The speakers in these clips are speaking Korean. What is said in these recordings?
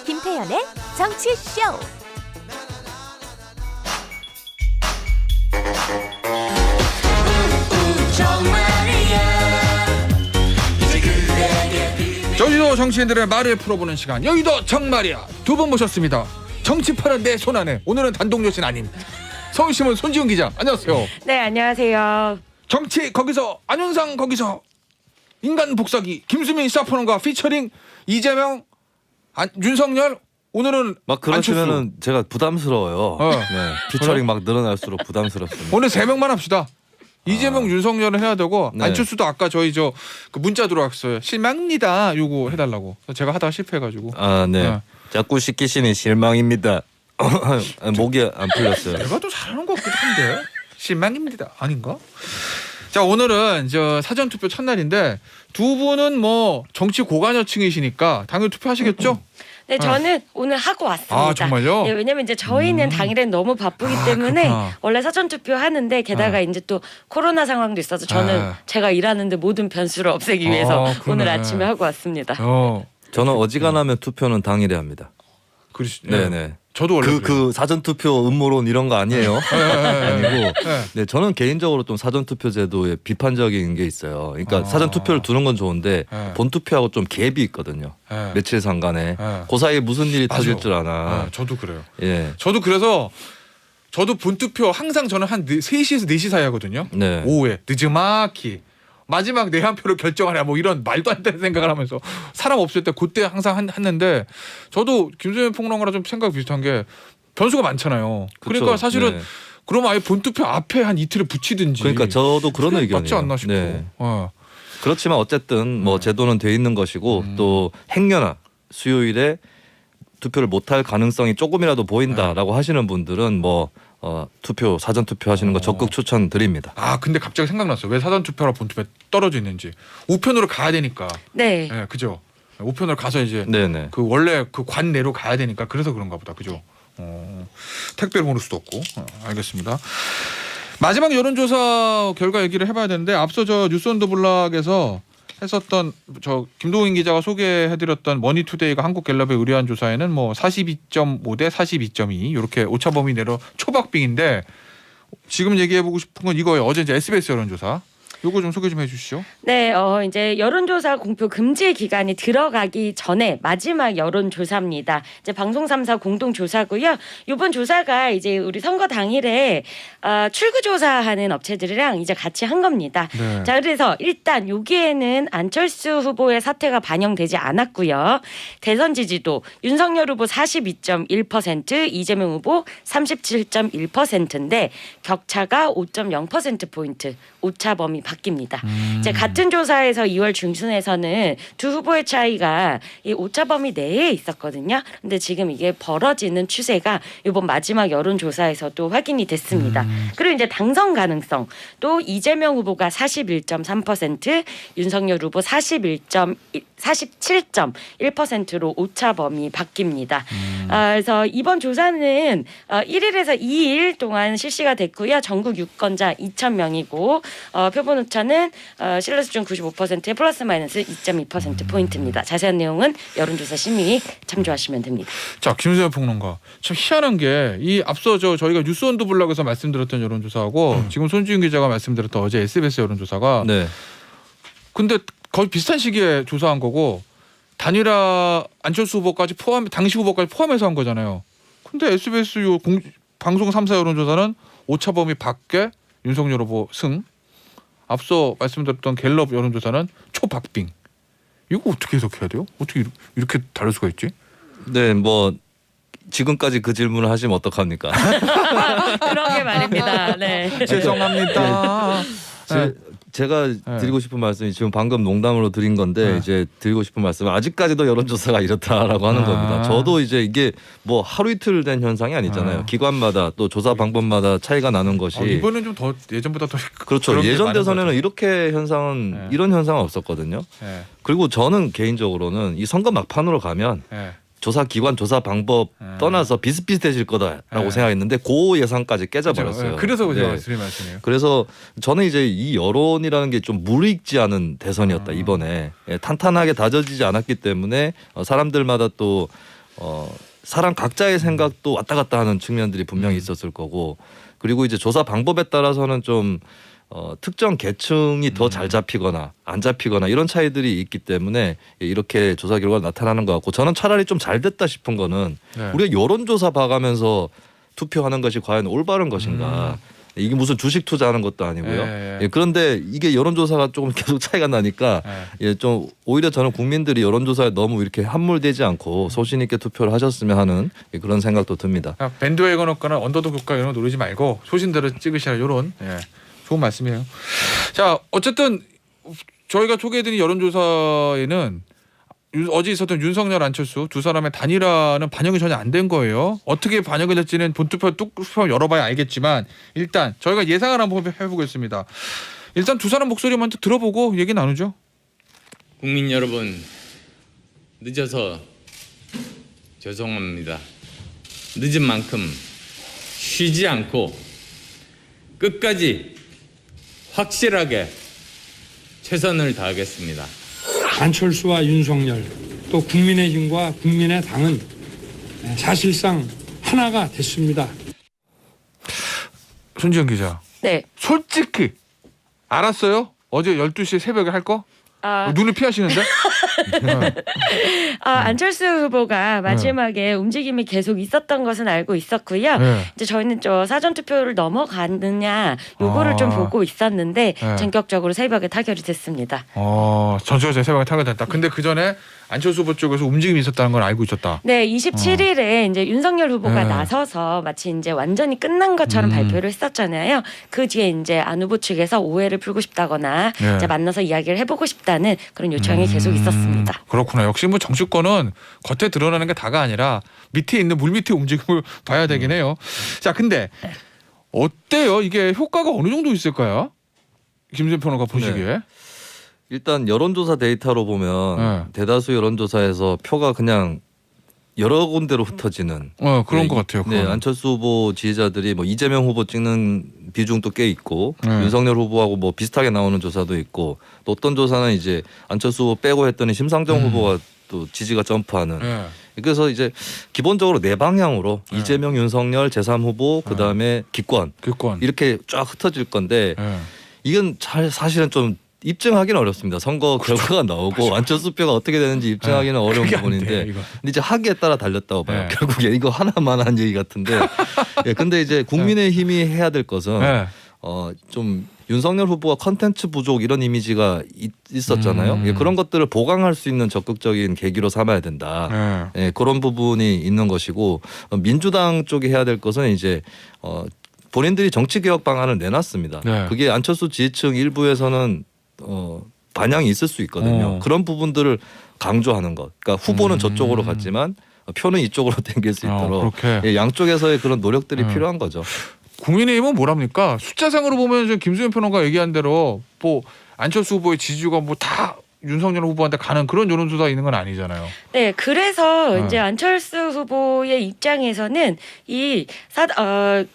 김태현의 정치쇼. 저희도 정치인들의 말을 풀어보는 시간, 여의도 정말이야. 두 분 모셨습니다. 정치판은 내 손안에. 오늘은 단독 여신 아님, 서울신문 손지훈 기자, 안녕하세요. 네, 안녕하세요. 정치 거기서, 안윤상 거기서, 인간 복사기 김수민 사포론과 피처링 이재명, 윤석열. 오늘은 막 그러시면은 제가 부담스러워요. 네, 피처링 막 늘어날수록 부담스럽습니다. 오늘 3명만 합시다. 이재명, 윤석열은 해야 되고, 네. 안철수도 아까 저희 그 문자 들어왔어요. 실망입니다. 요거 해달라고. 제가 하다가 실패해가지고. 아, 네. 자꾸 시키시니 실망입니다. 목이 안 풀렸어요. 내가 더 잘하는 것 같기도 한데. 실망입니다. 아닌가? 자, 오늘은 저 사전 투표 첫날인데 두 분은 뭐 정치 고관여층이시니까 당연히 투표하시겠죠? 네, 저는 오늘 하고 왔습니다. 아, 정말요? 네, 왜냐면 이제 저희는 당일엔 너무 바쁘기 때문에 그렇구나. 원래 사전 투표 하는데 게다가 이제 또 코로나 상황도 있어서 저는 제가 일하는데 모든 변수를 없애기 위해서 그러네. 오늘 아침에 하고 왔습니다. 저는 어지간하면 투표는 당일에 합니다. 네네. 저도 원래 그 사전 투표 음모론 이런 거 아니에요. 아니고. 네, 저는 개인적으로 좀 사전 투표 제도에 비판적인 게 있어요. 그러니까 사전 투표를 두는 건 좋은데 본 투표하고 좀 갭이 있거든요. 며칠 상간에 그 사이에 무슨 일이 터질 줄 아나. 저도 그래요. 예. 저도 그래서 저도 본투표 항상 저는 한 3시에서 4시 사이 하거든요. 네. 오후에 늦지막히 마지막 내 한 표를 결정하냐 뭐 이런 말도 안 되는 생각을 하면서 사람 없을 때 그때 항상 했는데, 저도 김수현 평론가랑 좀 생각 비슷한 게 변수가 많잖아요. 그쵸. 그러니까 사실은 네. 그럼 아예 본투표 앞에 한 이틀을 붙이든지. 그러니까 저도 그런 그게 의견이에요. 맞지 않나 싶어. 네. 어. 그렇지만 어쨌든 뭐 제도는 돼 있는 것이고 또 행여나 수요일에 투표를 못할 가능성이 조금이라도 보인다라고 하시는 분들은 뭐 투표 사전 투표 하시는 거 적극 추천드립니다. 아, 근데 갑자기 생각났어. 왜 사전 투표랑 본투표 떨어져 있는지. 우편으로 가야 되니까. 네. 네, 그죠. 우편으로 가서 이제 네네. 그 원래 그 관 내로 가야 되니까 그래서 그런가 보다. 그죠. 택배를 보낼 수도 없고. 알겠습니다. 마지막 여론조사 결과 얘기를 해봐야 되는데, 앞서 저 뉴스온더블락에서 했었던 저 김동인 기자가 소개해드렸던 머니투데이가 한국갤럽에 의뢰한 조사에는 뭐 42.5 대 42.2 이렇게 오차범위 내로 초박빙인데, 지금 얘기해보고 싶은 건 이거예요. 어제 이제 SBS 여론조사. 요거 좀 소개 좀 해주시죠. 네, 이제 여론조사 공표 금지 기간이 들어가기 전에 마지막 여론조사입니다. 이제 방송 3사 공동조사고요. 이번 조사가 이제 우리 선거 당일에 출구조사하는 업체들이랑 이제 같이 한 겁니다. 네. 자, 그래서 일단 여기에는 안철수 후보의 사퇴가 반영되지 않았고요. 대선 지지도 윤석열 후보 42.1%, 이재명 후보 37.1%인데 격차가 5.0%포인트 오차 범위 바뀝니다. 이제 같은 조사에서 2월 중순에서는 두 후보의 차이가 이 오차 범위 내에 있었거든요. 근데 지금 이게 벌어지는 추세가 이번 마지막 여론조사에서도 확인이 됐습니다. 그리고 이제 당선 가능성 또 이재명 후보가 41.3%, 윤석열 후보 47.1%로 오차 범위 바뀝니다. 그래서 이번 조사는 1일에서 2일 동안 실시가 됐고요. 전국 유권자 2,000명이고 표본 오차는 신뢰 수준 95%에 플러스 마이너스 2.2% 포인트입니다. 자세한 내용은 여론조사 심의 참조하시면 됩니다. 자, 김수현 평론가. 참 희한한 게 이 앞서 저희가 뉴스온더블락에서 말씀드렸던 여론조사하고 지금 손지훈 기자가 말씀드렸던 어제 SBS 여론조사가 네. 근데 거의 비슷한 시기에 조사한 거고, 단일화 안철수 후보까지 당시 후보까지 포함해서 한 거잖아요. 근데 SBS 방송 3사 여론조사는 오차 범위 밖에 윤석열 후보 승. 앞서 말씀드렸던 갤럽 여론조사는 초박빙. 이거 어떻게 해석해야 돼요? 어떻게 이렇게 다를 수가 있지? 네, 뭐 지금까지 그 질문을 하시면 어떡합니까? 그러게 말입니다. 네. 죄송합니다. 제가 드리고 싶은 말씀이 지금 방금 농담으로 드린 건데 이제 드리고 싶은 말씀은 아직까지도 여론조사가 이렇다라고 하는 겁니다. 저도 이제 이게 뭐 하루 이틀 된 현상이 아니잖아요. 기관마다 또 조사 방법마다 차이가 나는 것이 이번엔 좀 더 예전보다 더 그렇죠. 그런 게 예전 많은 대선에는 것 같아요. 이렇게 현상은 이런 현상은 없었거든요. 네. 그리고 저는 개인적으로는 이 선거 막판으로 가면 네. 조사 기관 조사 방법 떠나서 비슷비슷해질 거다라고 생각했는데 그 예상까지 깨져버렸어요. 그래서 제가 네. 드린 말씀이에요. 그래서 저는 이제 이 여론이라는 게 좀 무르익지 않은 대선이었다 이번에. 탄탄하게 다져지지 않았기 때문에 사람들마다 또 사람 각자의 생각도 왔다 갔다 하는 측면들이 분명히 있었을 거고 그리고 이제 조사 방법에 따라서는 좀 특정 계층이 더 잘 잡히거나 안 잡히거나 이런 차이들이 있기 때문에 이렇게 조사 결과가 나타나는 것 같고 저는 차라리 좀 잘 됐다 싶은 거는 네. 우리가 여론조사 봐가면서 투표하는 것이 과연 올바른 것인가 이게 무슨 주식 투자하는 것도 아니고요. 예, 그런데 이게 여론조사가 조금 계속 차이가 나니까 예, 좀 오히려 저는 국민들이 여론조사에 너무 이렇게 함몰되지 않고 소신 있게 투표를 하셨으면 하는 그런 생각도 듭니다. 밴드웨건 없거나 언더독 효과 이런 거 노리지 말고 소신대로 찍으시라 이런 좋은 말씀이에요. 자 어쨌든 저희가 소개해드린 여론조사에는 어제 있었던 윤석열 안철수 두 사람의 단일화는 반영이 전혀 안 된 거예요. 어떻게 반영이 될지는 본투표 뚝투표 열어봐야 알겠지만 일단 저희가 예상을 한번 해보겠습니다. 일단 두 사람 목소리 먼저 들어보고 얘기 나누죠. 국민 여러분 늦어서 죄송합니다. 늦은 만큼 쉬지 않고 끝까지 확실하게 최선을 다하겠습니다. 안철수와 윤석열 또 국민의힘과 국민의당은 사실상 하나가 됐습니다. 손지현 기자. 네. 솔직히 알았어요? 어제 12시 새벽에 할 거? 눈을 피하시는데? 안철수 후보가 마지막에 움직임이 계속 있었던 것은 알고 있었고요. 이제 저희는 저 사전 투표를 넘어가느냐 요거를 좀 보고 있었는데 전격적으로 새벽에 타결이 됐습니다. 전체가 새벽에 타결됐다. 근데 그 전에 안철수 후보 쪽에서 움직임이 있었다는 걸 알고 있었다. 네, 27일에 이제 윤석열 후보가 나서서 마치 이제 완전히 끝난 것처럼 발표를 했었잖아요. 그 뒤에 이제 안 후보 측에서 오해를 풀고 싶다거나 이제 만나서 이야기를 해보고 싶다는 그런 요청이 계속 있었습니다. 그렇구나. 역시 뭐 정치권은 겉에 드러나는 게 다가 아니라 밑에 있는 물 밑에 움직임을 봐야 되긴 해요. 자, 근데 어때요? 이게 효과가 어느 정도 있을까요? 김수현 평론가 보시기에. 네. 일단 여론조사 데이터로 보면 대다수 여론조사에서 표가 그냥 여러 군데로 흩어지는 그런 것 같아요. 네, 안철수 후보 지지자들이 뭐 이재명 후보 찍는 비중도 꽤 있고 윤석열 후보하고 뭐 비슷하게 나오는 조사도 있고 또 어떤 조사는 이제 안철수 후보 빼고 했더니 심상정 후보가 또 지지가 점프하는. 그래서 이제 기본적으로 네 방향으로 이재명, 윤석열, 제3후보 그다음에 기권 이렇게 쫙 흩어질 건데 이건 사실은 좀 입증하기는 어렵습니다. 선거 결과가 나오고 안철수 표가 어떻게 되는지 입증하기는 어려운 부분인데 근데 이제 하기에 따라 달렸다고 봐요. 결국에 이거 하나만 한 얘기 같은데 근데 이제 국민의힘이 해야 될 것은 좀 윤석열 후보가 컨텐츠 부족 이런 이미지가 있었잖아요. 그런 것들을 보강할 수 있는 적극적인 계기로 삼아야 된다. 그런 부분이 있는 것이고 민주당 쪽이 해야 될 것은 이제 본인들이 정치개혁 방안을 내놨습니다. 그게 안철수 지지층 일부에서는 반향이 있을 수 있거든요. 그런 부분들을 강조하는 것. 그러니까 후보는 저쪽으로 갔지만 표는 이쪽으로 당길 수 있도록 양쪽에서의 그런 노력들이 필요한 거죠. 국민의힘은 뭐랍니까? 숫자상으로 보면 김수현 평론가 얘기한 대로 뭐 안철수 후보의 지지가 뭐 다 윤석열 후보한테 가는 그런 여론조사가 있는 건 아니잖아요. 네, 그래서 이제 안철수 후보의 입장에서는 이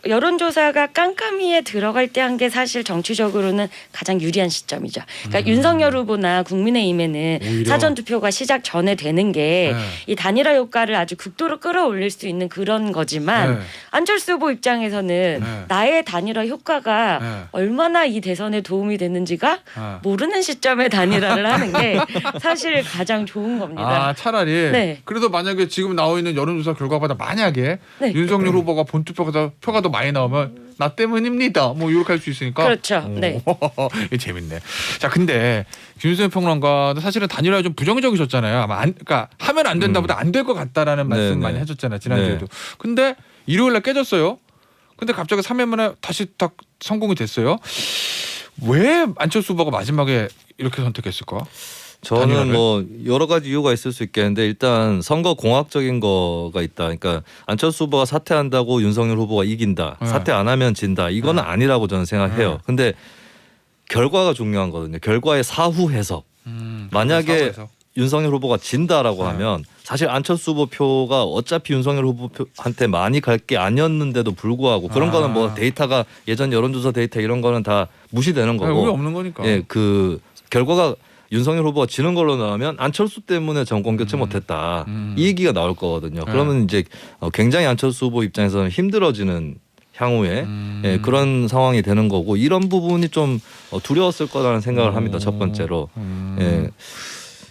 여론조사가 깜깜이에 들어갈 때 한 게 사실 정치적으로는 가장 유리한 시점이죠. 그러니까 윤석열 후보나 국민의힘에는 오히려. 사전 투표가 시작 전에 되는 게 이 단일화 효과를 아주 극도로 끌어올릴 수 있는 그런 거지만 안철수 후보 입장에서는 나의 단일화 효과가 얼마나 이 대선에 도움이 되는지가 모르는 시점에 단일화를 하는 게 사실 가장 좋은 겁니다. 차라리. 그래도 만약에 지금 나와 있는 여론조사 결과보다 만약에 윤석열 후보가 본투표가 표가 더 많이 나오면 나 때문입니다. 뭐 이렇게 할 수 있으니까. 그렇죠. 네. 이게 재밌네. 자, 근데 김수현 평론가도 사실은 단일화에 좀 부정적이셨잖아요. 아마 그러니까 하면 안 된다보다 안 될 것 같다라는 말씀 많이 하셨잖아요. 지난주에도. 근데 일요일날 깨졌어요. 근데 갑자기 3일 만에 다시 딱 성공이 됐어요. 왜 안철수 후보가 마지막에 이렇게 선택했을까? 저는 단일화를? 뭐 여러 가지 이유가 있을 수 있겠는데 일단 선거 공학적인 거가 있다. 그러니까 안철수 후보가 사퇴한다고 윤석열 후보가 이긴다. 사퇴 안 하면 진다. 이거는 아니라고 저는 생각해요. 근데 결과가 중요한 거거든요. 결과의 사후 해석. 만약에 사후 해석. 윤석열 후보가 진다라고 하면 사실 안철수 후보 표가 어차피 윤석열 후보한테 많이 갈 게 아니었는데도 불구하고 그런 거는 뭐 데이터가 예전 여론조사 데이터 이런 거는 다 무시되는 거고. 의미 없는 거니까. 그 결과가 윤석열 후보가 지는 걸로 나오면 안철수 때문에 정권 교체 못했다 이 얘기가 나올 거거든요. 그러면 이제 굉장히 안철수 후보 입장에서는 힘들어지는 향후에 그런 상황이 되는 거고 이런 부분이 좀 두려웠을 거라는 생각을 합니다. 첫 번째로. 예.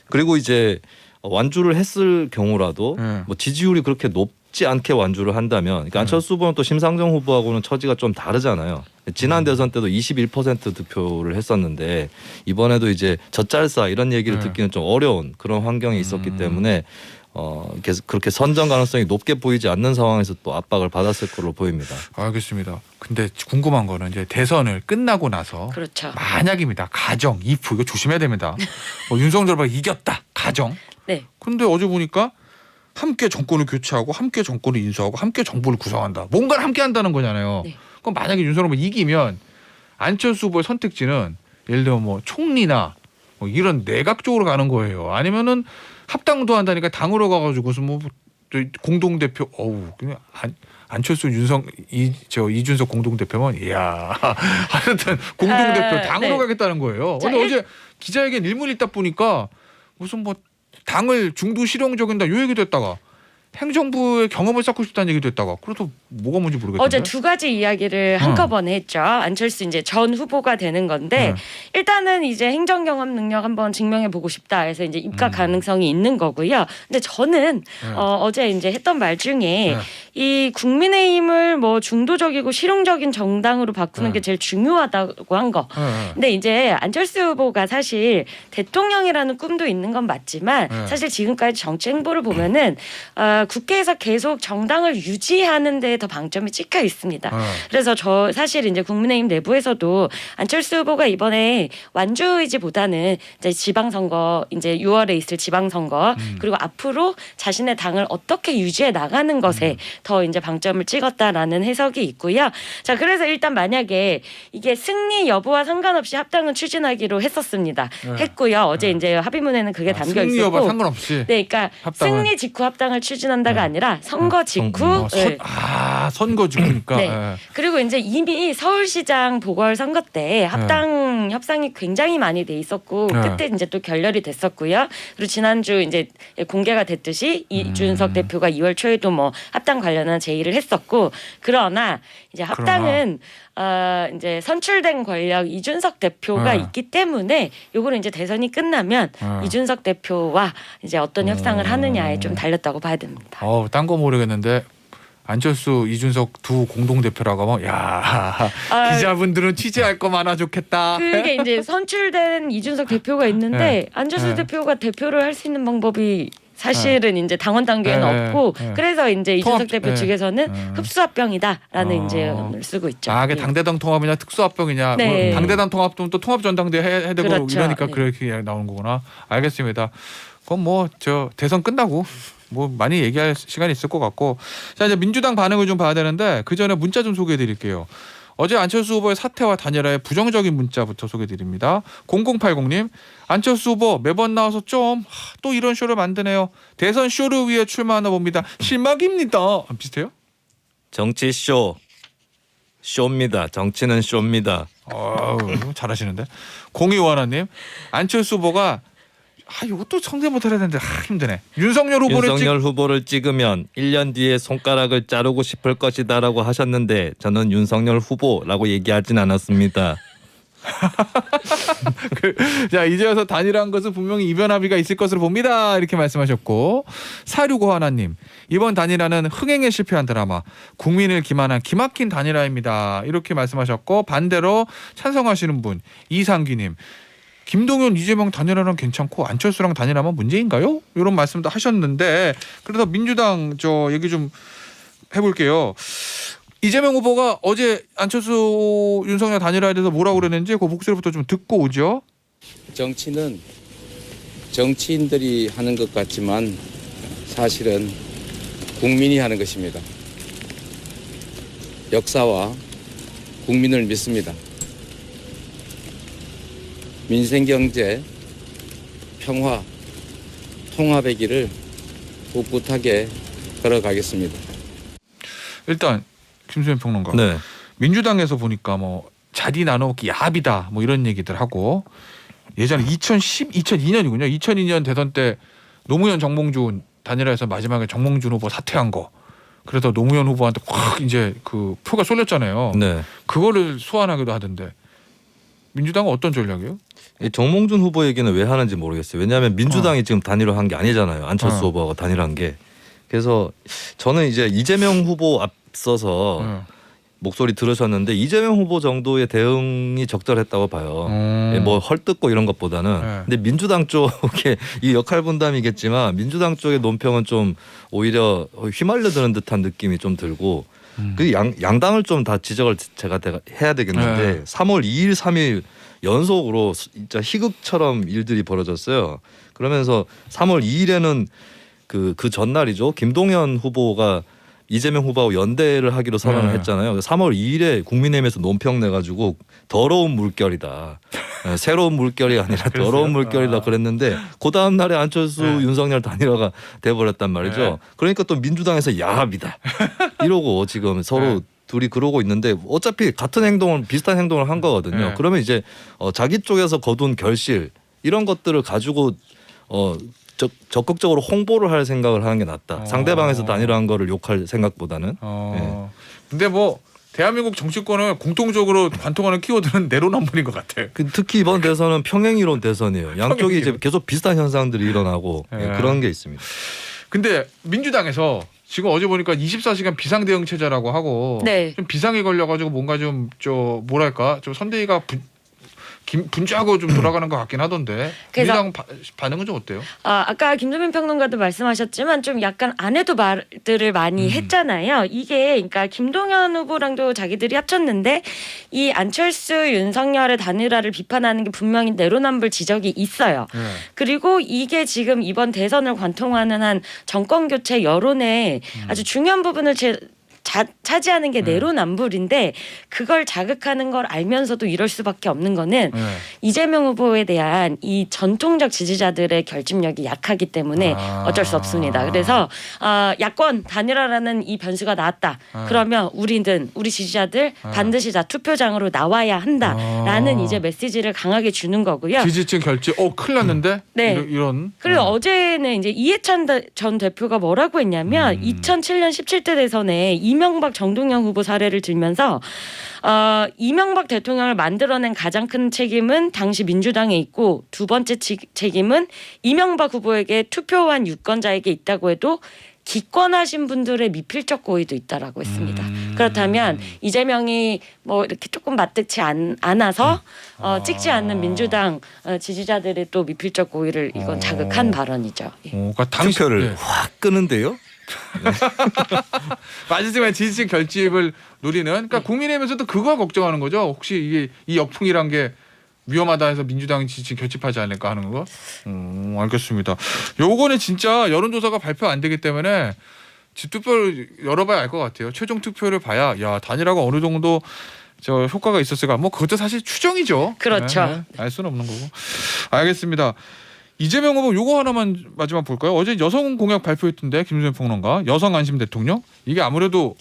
그리고 이제 완주를 했을 경우라도 뭐 지지율이 그렇게 높지 않게 완주를 한다면 그러니까 안철수 후보는 또 심상정 후보하고는 처지가 좀 다르잖아요. 지난 대선 때도 21% 득표를 했었는데 이번에도 이제 젖잘싸 이런 얘기를 듣기는 좀 어려운 그런 환경이 있었기 때문에 계속 그렇게 선전 가능성이 높게 보이지 않는 상황에서 또 압박을 받았을 걸로 보입니다. 알겠습니다. 근데 궁금한 거는 이제 대선을 끝나고 나서 그렇죠. 만약입니다. 가정, if 이거 조심해야 됩니다. 윤석열 후보가 이겼다. 가정. 네. 근데 어제 보니까 함께 정권을 교체하고 함께 정권을 인수하고 함께 정부를 구성한다. 뭔가를 함께 한다는 거잖아요. 네. 그럼 만약에 윤석열 후보가 이기면 안철수 후보의 선택지는 예를 들면 뭐 총리나 뭐 이런 내각 쪽으로 가는 거예요. 아니면은 합당도 한다니까 당으로 가가지고서 뭐 공동대표 그냥 안철수 이준석 공동대표면 이야 하여튼 공동대표 당으로 네. 가겠다는 거예요. 근데 어제 기자회견 일문 읽다 보니까 무슨 뭐 당을 중도 실용적인다 요 얘기도 했다가 행정부의 경험을 쌓고 싶다는 얘기도 했다가 그래도 뭐가 뭔지 모르겠는데. 어제 두 가지 이야기를 한꺼번에 했죠. 안철수 이제 전 후보가 되는 건데 일단은 이제 행정 경험 능력 한번 증명해 보고 싶다 해서 이제 입각 가능성이 있는 거고요. 근데 저는 어제 이제 했던 말 중에 이 국민의힘을 뭐 중도적이고 실용적인 정당으로 바꾸는 게 제일 중요하다고 한 거. 근데 이제 안철수 후보가 사실 대통령이라는 꿈도 있는 건 맞지만 사실 지금까지 정치 행보를 보면은 국회에서 계속 정당을 유지하는 데 더 방점이 찍혀 있습니다. 그래서 저 사실 이제 국민의힘 내부에서도 안철수 후보가 이번에 완주 의지보다는 이제 지방선거 이제 6월에 있을 지방선거 그리고 앞으로 자신의 당을 어떻게 유지해 나가는 것에 더 이제 방점을 찍었다라는 해석이 있고요. 자, 그래서 일단 만약에 이게 승리 여부와 상관없이 합당은 추진하기로 했었습니다. 했고요. 어제 이제 합의문에는 그게 담겨 승리 있었고. 여부 상관없이. 네, 그러니까 합당은. 승리 직후 합당을 추진한다가 아니라 선거 직후. 선거 직후니까. 네. 그리고 이제 이미 서울시장 보궐선거 때 합당 협상이 굉장히 많이 돼 있었고 그때 이제 또 결렬이 됐었고요. 그리고 지난주 이제 공개가 됐듯이 이준석 대표가 2월 초에도 뭐 합당 관련한 제의를 했었고 그러나 이제 합당은 이제 선출된 권력 이준석 대표가 있기 때문에 요거는 이제 대선이 끝나면 이준석 대표와 이제 어떤 협상을 하느냐에 좀 달렸다고 봐야 됩니다. 딴 거 모르겠는데 안철수, 이준석 두 공동대표라고 하면 기자분들은 취재할 거 많아 좋겠다. 그게 이제 선출된 이준석 대표가 있는데 안철수 대표가 대표를 할 수 있는 방법이 사실은 이제 당원 단계에는 없고 그래서 이제 이준석 대표 측에서는 흡수합병이다라는 이제 쓰고 있죠. 그게 당대당 통합이냐 특수합병이냐. 네. 뭐 당대당 통합도 또 통합전당대 해야 되고 그렇죠. 이러니까 네. 그렇게 나오는 거구나. 알겠습니다. 그럼 뭐 대선 끝나고 뭐 많이 얘기할 시간이 있을 것 같고 자 이제 민주당 반응을 좀 봐야 되는데 그 전에 문자 좀 소개해드릴게요. 어제 안철수 후보의 사퇴와 단일화에 부정적인 문자부터 소개드립니다. 0080님 안철수 후보 매번 나와서 좀 또 이런 쇼를 만드네요. 대선 쇼를 위해 출마하나 봅니다. 실망입니다. 비슷해요? 정치 쇼입니다. 정치는 쇼입니다. 잘하시는데. 0251님 안철수 후보가 이것도 성대모사 해야 되는데 힘드네. 윤석열 후보를 찍으면 1년 뒤에 손가락을 자르고 싶을 것이다라고 하셨는데 저는 윤석열 후보라고 얘기하진 않았습니다. 자 이제 와서 단일화한 것은 분명히 이변 합의가 있을 것으로 봅니다. 이렇게 말씀하셨고 4651님 이번 단일화는 흥행에 실패한 드라마 국민을 기만한 기막힌 단일화입니다. 이렇게 말씀하셨고 반대로 찬성하시는 분 이상기님 김동연, 이재명 단일화는 괜찮고 안철수랑 단일화면 문제인가요? 이런 말씀도 하셨는데 그래서 민주당 얘기 좀 해볼게요. 이재명 후보가 어제 안철수, 윤석열 단일화에 대해서 뭐라고 그랬는지 그 목소리부터 좀 듣고 오죠. 정치는 정치인들이 하는 것 같지만 사실은 국민이 하는 것입니다. 역사와 국민을 믿습니다. 민생 경제, 평화, 통합의 길을 꿋꿋하게 걸어가겠습니다. 일단 김수현 평론가. 네. 민주당에서 보니까 뭐 자리 나누기 야합이다 뭐 이런 얘기들 하고 예전에 2002년이군요. 2002년 대선 때 노무현 정몽준 단일화에서 마지막에 정몽준 후보 사퇴한 거. 그래서 노무현 후보한테 확 이제 그 표가 쏠렸잖아요. 네. 그거를 소환하기도 하던데 민주당은 어떤 전략이에요? 이 정몽준 후보 얘기는 왜 하는지 모르겠어요. 왜냐하면 민주당이 지금 단일화한 게 아니잖아요. 안철수 후보하고 단일화한 게. 그래서 저는 이제 이재명 후보 앞서서 목소리 들으셨는데 이재명 후보 정도의 대응이 적절했다고 봐요. 뭐 헐뜯고 이런 것보다는. 근데 민주당 쪽에 이 역할 분담이겠지만 민주당 쪽의 논평은 좀 오히려 휘말려드는 듯한 느낌이 좀 들고 그 양당을 좀 다 지적을 제가 해야 되겠는데 3월 2일, 3일 연속으로 진짜 희극처럼 일들이 벌어졌어요. 그러면서 3월 2일에는 그 전날이죠. 김동연 후보가 이재명 후보하고 연대를 하기로 선언을 했잖아요. 3월 2일에 국민의힘에서 논평 내가지고 더러운 물결이다. 새로운 물결이 아니라 더러운 물결이다 그랬는데 그 다음 날에 안철수 윤석열 단일화가 돼버렸단 말이죠. 그러니까 또 민주당에서 야합이다. 이러고 지금 서로 둘이 그러고 있는데 어차피 같은 행동을 비슷한 행동을 한 거거든요. 그러면 이제 자기 쪽에서 거둔 결실 이런 것들을 가지고 적극적으로 홍보를 할 생각을 하는 게 낫다. 상대방에서 단일화한 거를 욕할 생각보다는. 근데 뭐 대한민국 정치권을 공통적으로 관통하는 키워드는 내로남불인 것 같아요. 특히 이번 대선은 평행이론 대선이에요. 양쪽이 이제 계속 비슷한 현상들이 일어나고 그런 게 있습니다. 근데 민주당에서 지금 어제 보니까 24시간 비상대응 체제라고 하고 좀 비상이 걸려가지고 뭔가 좀 뭐랄까 좀 선대위가 분주하고 좀 돌아가는 것 같긴 하던데 민주당 반응은 좀 어때요? 아까 김수민 평론가도 말씀하셨지만 좀 약간 안 해도 말들을 많이 했잖아요. 이게 그러니까 김동연 후보랑도 자기들이 합쳤는데 이 안철수 윤석열의 단일화를 비판하는 게 분명히 내로남불 지적이 있어요. 그리고 이게 지금 이번 대선을 관통하는 한 정권 교체 여론의 아주 중요한 부분을 차지하는 게 내로남불인데 그걸 자극하는 걸 알면서도 이럴 수밖에 없는 거는 이재명 후보에 대한 이 전통적 지지자들의 결집력이 약하기 때문에 어쩔 수 없습니다. 그래서 야권 단일화라는 이 변수가 나왔다. 그러면 우리 지지자들 반드시 다 투표장으로 나와야 한다라는 이제 메시지를 강하게 주는 거고요. 지지층 결집 큰일 났는데 이런. 그리고 어제는 이제 이해찬 전 대표가 뭐라고 했냐면 2007년 17대 대선에 이명박 정동영 후보 사례를 들면서 이명박 대통령을 만들어낸 가장 큰 책임은 당시 민주당에 있고 두 번째 책임은 이명박 후보에게 투표한 유권자에게 있다고 해도 기권하신 분들의 미필적 고의도 있다라고 했습니다. 그렇다면 이재명이 뭐 이렇게 조금 마뜩치 않아서 찍지 않는 민주당 지지자들의 또 미필적 고의를 이건 자극한 발언이죠. 그러니까 투표를 확 끄는데요. 맞으면 지지층 결집을 노리는 그러니까 국민의힘에서도 그걸 걱정하는 거죠. 혹시 이게 이 역풍이란 게 위험하다 해서 민주당 지지층 결집하지 않을까 하는 거. 알겠습니다. 요거는 진짜 여론조사가 발표 안 되기 때문에 투표를 열어봐야 알 것 같아요. 최종 투표를 봐야 단일화가 어느 정도 효과가 있었을까. 뭐 그것도 사실 추정이죠. 그렇죠. 알 수는 없는 거고. 알겠습니다. 이재명 후보 요거 하나만 마지막 볼까요? 어제 여성 공약 발표했던데 김수현 평론가 여성 안심 대통령 이게 아무래도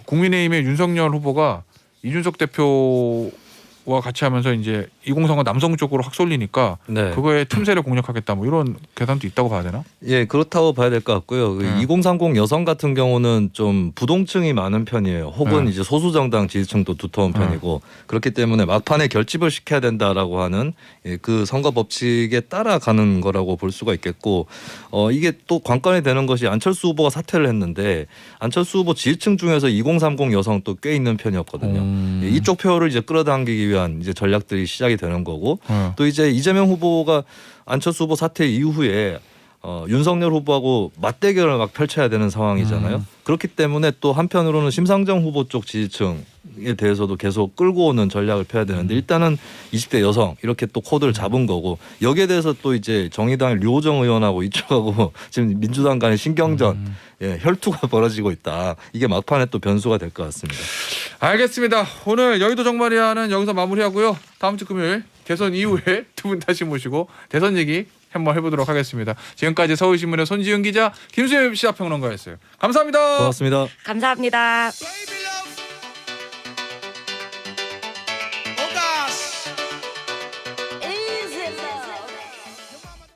국민의힘의 윤석열 후보가 이준석 대표와 같이 하면서 이제 2030은 남성 쪽으로 확 쏠리니까 그거에 틈새를 공략하겠다 뭐 이런 계산도 있다고 봐야 되나? 예, 그렇다고 봐야 될 것 같고요. 2030 여성 같은 경우는 좀 부동층이 많은 편이에요. 혹은 이제 소수정당 지지층도 두터운 편이고 그렇기 때문에 막판에 결집을 시켜야 된다라고 하는 그 선거 법칙에 따라가는 거라고 볼 수가 있겠고 이게 또 관건이 되는 것이 안철수 후보가 사퇴를 했는데 안철수 후보 지지층 중에서 2030 여성 또 꽤 있는 편이었거든요. 이쪽 표를 이제 끌어당기기 위한 이제 전략들이 시작이 되는 거고 또 이제 이재명 후보가 안철수 후보 사퇴 이후에 윤석열 후보하고 맞대결을 막 펼쳐야 되는 상황이잖아요. 그렇기 때문에 또 한편으로는 심상정 후보 쪽 지지층에 대해서도 계속 끌고 오는 전략을 펴야 되는데 일단은 20대 여성 이렇게 또 코드를 잡은 거고 여기에 대해서 또 이제 정의당의 류호정 의원하고 이쪽하고 지금 민주당 간의 신경전 혈투가 벌어지고 있다. 이게 막판에 또 변수가 될 것 같습니다. 알겠습니다. 오늘 여의도 정말이야는 여기서 마무리하고요. 다음 주 금요일 대선 이후에 두 분 다시 모시고 대선 얘기 한번 해보도록 하겠습니다. 지금까지 서울신문의 손지은 기자, 김수현 시사평론가였어요. 감사합니다. 고맙습니다. 감사합니다.